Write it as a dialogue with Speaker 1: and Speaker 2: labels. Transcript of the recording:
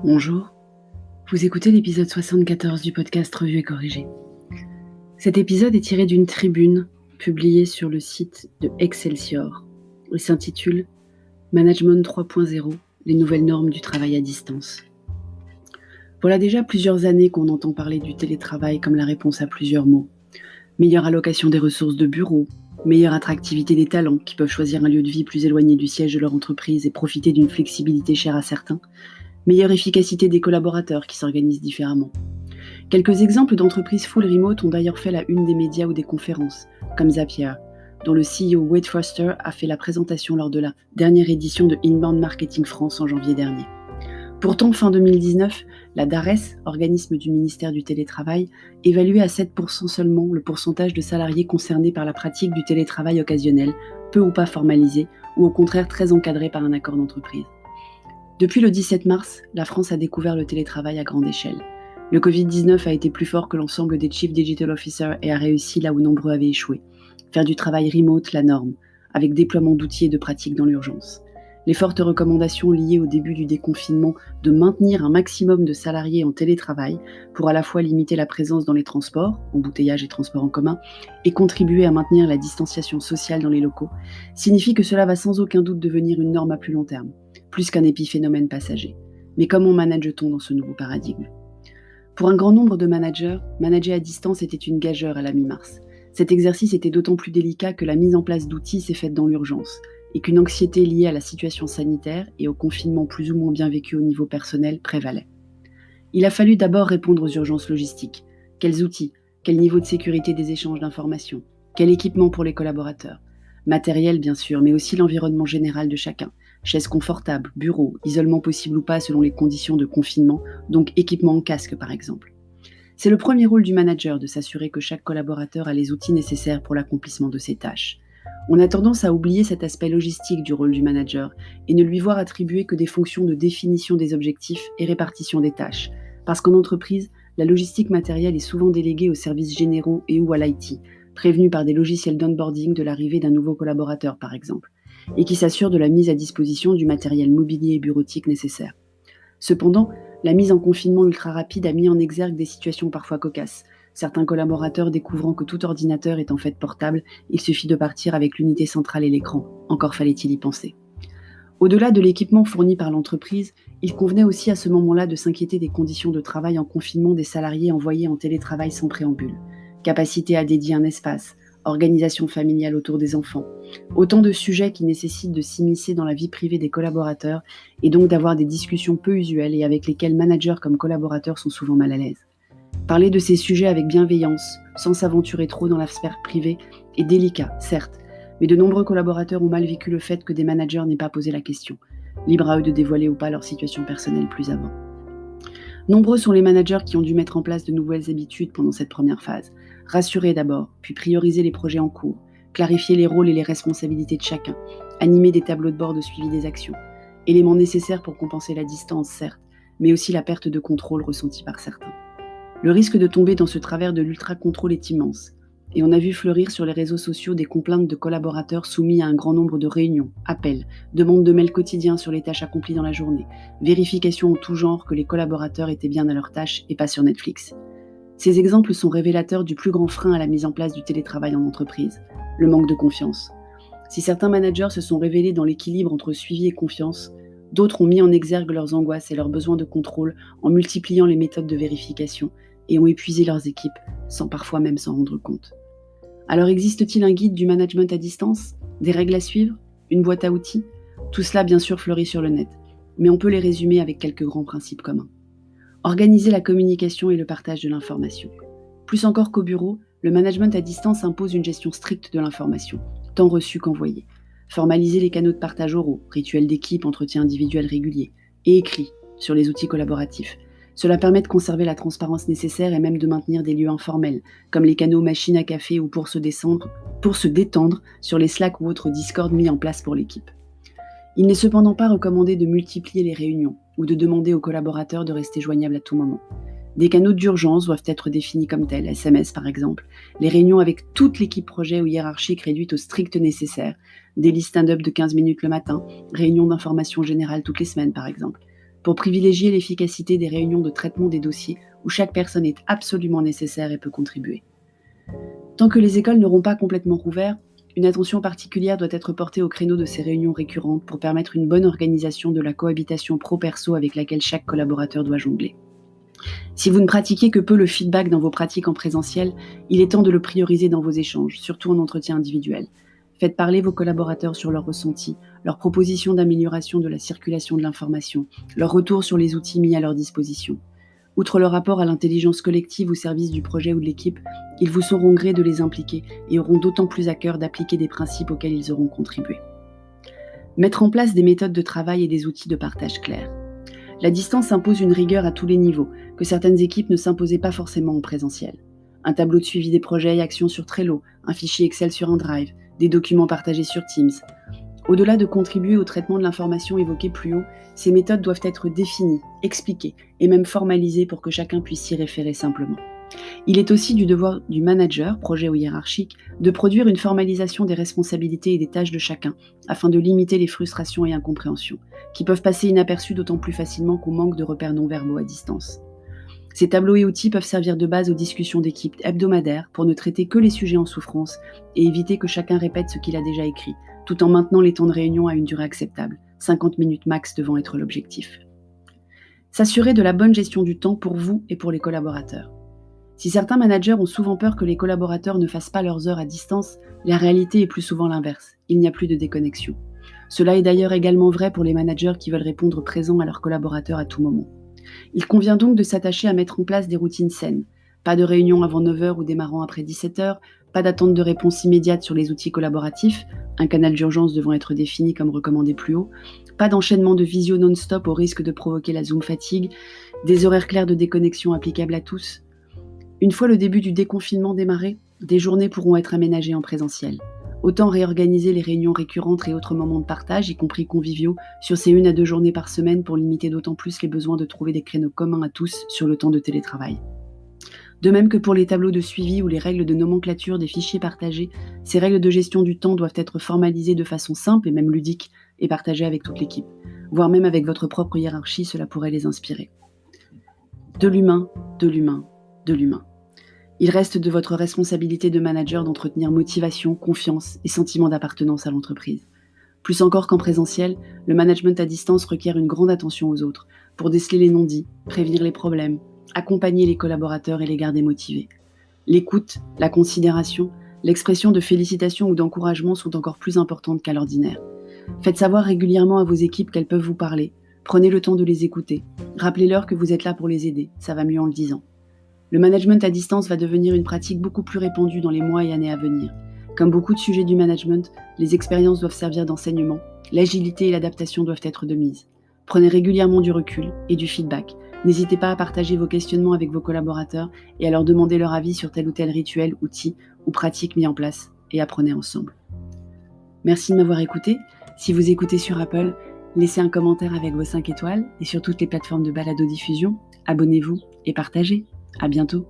Speaker 1: Bonjour, vous écoutez l'épisode 74 du podcast Revue et Corrigé. Cet épisode est tiré d'une tribune publiée sur le site de Excelsior et s'intitule « Management 3.0, les nouvelles normes du travail à distance ». Voilà déjà plusieurs années qu'on entend parler du télétravail comme la réponse à plusieurs mots. Meilleure allocation des ressources de bureau, meilleure attractivité des talents qui peuvent choisir un lieu de vie plus éloigné du siège de leur entreprise et profiter d'une flexibilité chère à certains, meilleure efficacité des collaborateurs qui s'organisent différemment. Quelques exemples d'entreprises full remote ont d'ailleurs fait la une des médias ou des conférences, comme Zapier, dont le CEO Wade Foster a fait la présentation lors de la dernière édition de Inbound Marketing France en janvier dernier. Pourtant, fin 2019, la DARES, organisme du ministère du Télétravail, évaluait à 7% seulement le pourcentage de salariés concernés par la pratique du télétravail occasionnel, peu ou pas formalisé, ou au contraire très encadré par un accord d'entreprise. Depuis le 17 mars, la France a découvert le télétravail à grande échelle. Le Covid-19 a été plus fort que l'ensemble des Chief Digital Officers et a réussi là où nombreux avaient échoué. Faire du travail remote la norme, avec déploiement d'outils et de pratiques dans l'urgence. Les fortes recommandations liées au début du déconfinement de maintenir un maximum de salariés en télétravail pour à la fois limiter la présence dans les transports, embouteillages et transports en commun, et contribuer à maintenir la distanciation sociale dans les locaux, signifie que cela va sans aucun doute devenir une norme à plus long terme, plus qu'un épiphénomène passager. Mais comment manage-t-on dans ce nouveau paradigme ? Pour un grand nombre de managers, manager à distance était une gageure à la mi-mars. Cet exercice était d'autant plus délicat que la mise en place d'outils s'est faite dans l'urgence, et qu'une anxiété liée à la situation sanitaire et au confinement plus ou moins bien vécu au niveau personnel prévalait. Il a fallu d'abord répondre aux urgences logistiques. Quels outils ? Quel niveau de sécurité des échanges d'informations ? Quel équipement pour les collaborateurs ? Matériel bien sûr, mais aussi l'environnement général de chacun. Chaises confortables, bureaux, isolement possible ou pas selon les conditions de confinement, donc équipement en casque par exemple. C'est le premier rôle du manager de s'assurer que chaque collaborateur a les outils nécessaires pour l'accomplissement de ses tâches. On a tendance à oublier cet aspect logistique du rôle du manager et ne lui voir attribuer que des fonctions de définition des objectifs et répartition des tâches, parce qu'en entreprise, la logistique matérielle est souvent déléguée aux services généraux et ou à l'IT, prévenue par des logiciels d'onboarding de l'arrivée d'un nouveau collaborateur par exemple, et qui s'assure de la mise à disposition du matériel mobilier et bureautique nécessaire. Cependant, la mise en confinement ultra rapide a mis en exergue des situations parfois cocasses. Certains collaborateurs découvrant que tout ordinateur est en fait portable, il suffit de partir avec l'unité centrale et l'écran. Encore fallait-il y penser. Au-delà de l'équipement fourni par l'entreprise, il convenait aussi à ce moment-là de s'inquiéter des conditions de travail en confinement des salariés envoyés en télétravail sans préambule. Capacité à dédier un espace, organisation familiale autour des enfants. Autant de sujets qui nécessitent de s'immiscer dans la vie privée des collaborateurs et donc d'avoir des discussions peu usuelles et avec lesquelles managers comme collaborateurs sont souvent mal à l'aise. Parler de ces sujets avec bienveillance, sans s'aventurer trop dans la sphère privée, est délicat, certes, mais de nombreux collaborateurs ont mal vécu le fait que des managers n'aient pas posé la question. Libre à eux de dévoiler ou pas leur situation personnelle plus avant. Nombreux sont les managers qui ont dû mettre en place de nouvelles habitudes pendant cette première phase. Rassurer d'abord, puis prioriser les projets en cours, clarifier les rôles et les responsabilités de chacun, animer des tableaux de bord de suivi des actions. Éléments nécessaires pour compenser la distance, certes, mais aussi la perte de contrôle ressentie par certains. Le risque de tomber dans ce travers de l'ultra-contrôle est immense, et on a vu fleurir sur les réseaux sociaux des complaintes de collaborateurs soumis à un grand nombre de réunions, appels, demandes de mails quotidiens sur les tâches accomplies dans la journée, vérifications en tout genre que les collaborateurs étaient bien à leurs tâches et pas sur Netflix. Ces exemples sont révélateurs du plus grand frein à la mise en place du télétravail en entreprise, le manque de confiance. Si certains managers se sont révélés dans l'équilibre entre suivi et confiance, d'autres ont mis en exergue leurs angoisses et leurs besoins de contrôle en multipliant les méthodes de vérification et ont épuisé leurs équipes, sans parfois même s'en rendre compte. Alors existe-t-il un guide du management à distance ? Des règles à suivre ? Une boîte à outils ? Tout cela bien sûr fleurit sur le net, mais on peut les résumer avec quelques grands principes communs. Organiser la communication et le partage de l'information. Plus encore qu'au bureau, le management à distance impose une gestion stricte de l'information, tant reçue qu'envoyée. Formaliser les canaux de partage oraux, rituels d'équipe, entretiens individuels réguliers, et écrits sur les outils collaboratifs. Cela permet de conserver la transparence nécessaire et même de maintenir des lieux informels, comme les canaux machine à café ou pour se détendre sur les Slack ou autres Discord mis en place pour l'équipe. Il n'est cependant pas recommandé de multiplier les réunions ou de demander aux collaborateurs de rester joignables à tout moment. Des canaux d'urgence doivent être définis comme tels, SMS par exemple, les réunions avec toute l'équipe projet ou hiérarchique réduite au strict nécessaire, des listes stand-up de 15 minutes le matin, réunions d'information générale toutes les semaines par exemple. pour privilégier l'efficacité des réunions de traitement des dossiers où chaque personne est absolument nécessaire et peut contribuer. Tant que les écoles n'auront pas complètement rouvert, une attention particulière doit être portée au créneau de ces réunions récurrentes pour permettre une bonne organisation de la cohabitation pro-perso avec laquelle chaque collaborateur doit jongler. Si vous ne pratiquez que peu le feedback dans vos pratiques en présentiel, il est temps de le prioriser dans vos échanges, surtout en entretien individuel. Faites parler vos collaborateurs sur leurs ressentis, leurs propositions d'amélioration de la circulation de l'information, leurs retours sur les outils mis à leur disposition. Outre le rapport à l'intelligence collective au service du projet ou de l'équipe, ils vous sauront gré de les impliquer et auront d'autant plus à cœur d'appliquer des principes auxquels ils auront contribué. Mettre en place des méthodes de travail et des outils de partage clairs. La distance impose une rigueur à tous les niveaux, que certaines équipes ne s'imposaient pas forcément en présentiel. Un tableau de suivi des projets et actions sur Trello, un fichier Excel sur un Drive, des documents partagés sur Teams. Au-delà de contribuer au traitement de l'information évoquée plus haut, ces méthodes doivent être définies, expliquées et même formalisées pour que chacun puisse s'y référer simplement. Il est aussi du devoir du manager, projet ou hiérarchique, de produire une formalisation des responsabilités et des tâches de chacun, afin de limiter les frustrations et incompréhensions, qui peuvent passer inaperçues d'autant plus facilement qu'on manque de repères non-verbaux à distance. Ces tableaux et outils peuvent servir de base aux discussions d'équipe hebdomadaires pour ne traiter que les sujets en souffrance et éviter que chacun répète ce qu'il a déjà écrit, tout en maintenant les temps de réunion à une durée acceptable, 50 minutes max devant être l'objectif. S'assurer de la bonne gestion du temps pour vous et pour les collaborateurs. Si certains managers ont souvent peur que les collaborateurs ne fassent pas leurs heures à distance, la réalité est plus souvent l'inverse. Il n'y a plus de déconnexion. Cela est d'ailleurs également vrai pour les managers qui veulent répondre présents à leurs collaborateurs à tout moment. Il convient donc de s'attacher à mettre en place des routines saines. Pas de réunion avant 9h ou démarrant après 17h, pas d'attente de réponse immédiate sur les outils collaboratifs, un canal d'urgence devant être défini comme recommandé plus haut, pas d'enchaînement de visio non-stop au risque de provoquer la Zoom fatigue, des horaires clairs de déconnexion applicables à tous. Une fois le début du déconfinement démarré, des journées pourront être aménagées en présentiel. Autant réorganiser les réunions récurrentes et autres moments de partage, y compris conviviaux, sur ces 1 à 2 journées par semaine pour limiter d'autant plus les besoins de trouver des créneaux communs à tous sur le temps de télétravail. De même que pour les tableaux de suivi ou les règles de nomenclature des fichiers partagés, ces règles de gestion du temps doivent être formalisées de façon simple et même ludique et partagées avec toute l'équipe. Voire même avec votre propre hiérarchie, cela pourrait les inspirer. De l'humain, de l'humain, de l'humain. Il reste de votre responsabilité de manager d'entretenir motivation, confiance et sentiment d'appartenance à l'entreprise. Plus encore qu'en présentiel, le management à distance requiert une grande attention aux autres pour déceler les non-dits, prévenir les problèmes, accompagner les collaborateurs et les garder motivés. L'écoute, la considération, l'expression de félicitations ou d'encouragement sont encore plus importantes qu'à l'ordinaire. Faites savoir régulièrement à vos équipes qu'elles peuvent vous parler. Prenez le temps de les écouter. Rappelez-leur que vous êtes là pour les aider. Ça va mieux en le disant. Le management à distance va devenir une pratique beaucoup plus répandue dans les mois et années à venir. Comme beaucoup de sujets du management, les expériences doivent servir d'enseignement, l'agilité et l'adaptation doivent être de mise. Prenez régulièrement du recul et du feedback. N'hésitez pas à partager vos questionnements avec vos collaborateurs et à leur demander leur avis sur tel ou tel rituel, outil ou pratique mis en place et apprenez ensemble. Merci de m'avoir écouté. Si vous écoutez sur Apple, laissez un commentaire avec vos 5 étoiles et sur toutes les plateformes de balado-diffusion, abonnez-vous et partagez. À bientôt.